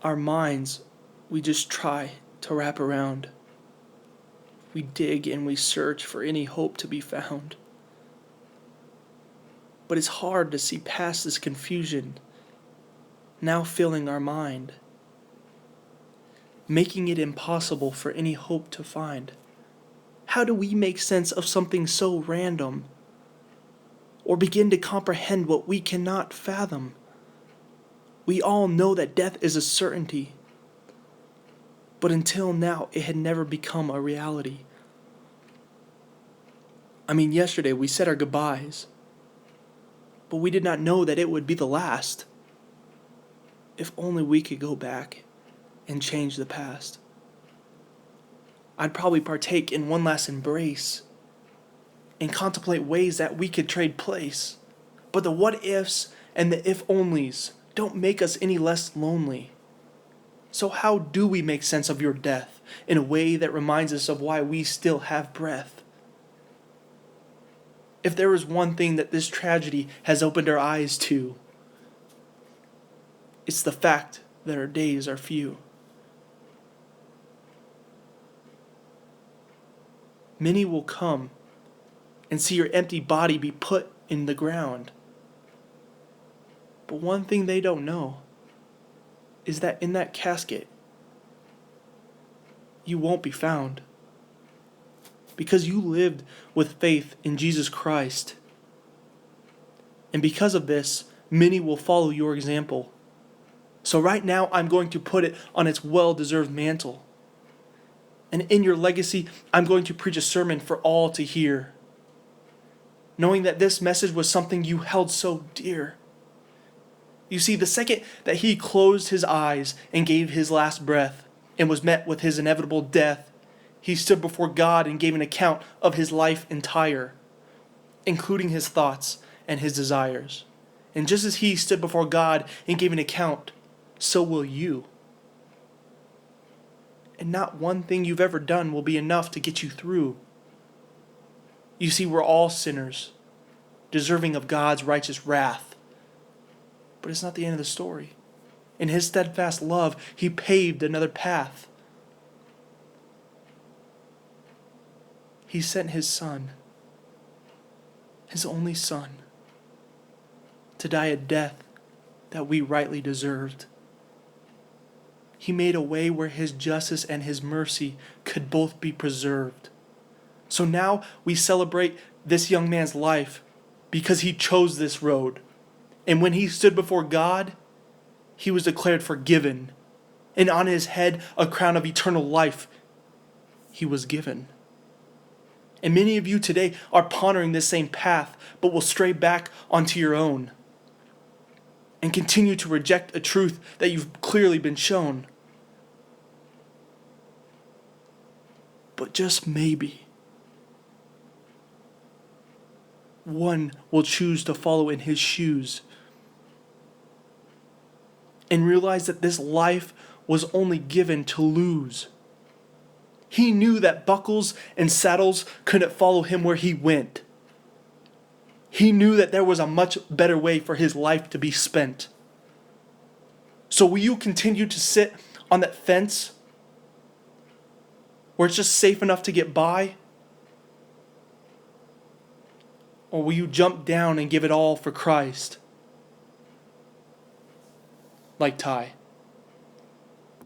Our minds, we just try to wrap around. We dig and we search for any hope to be found. But it's hard to see past this confusion, now filling our mind, making it impossible for any hope to find. How do we make sense of something so random, or begin to comprehend what we cannot fathom? We all know that death is a certainty, but until now it had never become a reality. Yesterday we said our goodbyes, but we did not know that it would be the last. If only we could go back and change the past. I'd probably partake in one last embrace and contemplate ways that we could trade place. But the what ifs and the if onlys don't make us any less lonely. So how do we make sense of your death in a way that reminds us of why we still have breath? If there is one thing that this tragedy has opened our eyes to, it's the fact that our days are few. Many will come and see your empty body be put in the ground. But one thing they don't know is that in that casket, you won't be found. Because you lived with faith in Jesus Christ. And because of this, many will follow your example. So right now, I'm going to put it on its well-deserved mantle. And in your legacy, I'm going to preach a sermon for all to hear, knowing that this message was something you held so dear. You see, the second that he closed his eyes and gave his last breath and was met with his inevitable death, he stood before God and gave an account of his life entire, including his thoughts and his desires. And just as he stood before God and gave an account, so will you. And not one thing you've ever done will be enough to get you through. You see, we're all sinners, deserving of God's righteous wrath. But it's not the end of the story. In his steadfast love, he paved another path. He sent his son, his only son, to die a death that we rightly deserved. He made a way where his justice and his mercy could both be preserved. So now we celebrate this young man's life because he chose this road. And when he stood before God, he was declared forgiven. And on his head, a crown of eternal life he was given. And many of you today are pondering this same path, but will stray back onto your own and continue to reject a truth that you've clearly been shown. But just maybe, one will choose to follow in his shoes and realize that this life was only given to lose. He knew that buckles and saddles couldn't follow him where he went. He knew that there was a much better way for his life to be spent. So will you continue to sit on that fence where it's just safe enough to get by? Or will you jump down and give it all for Christ? Like Ty.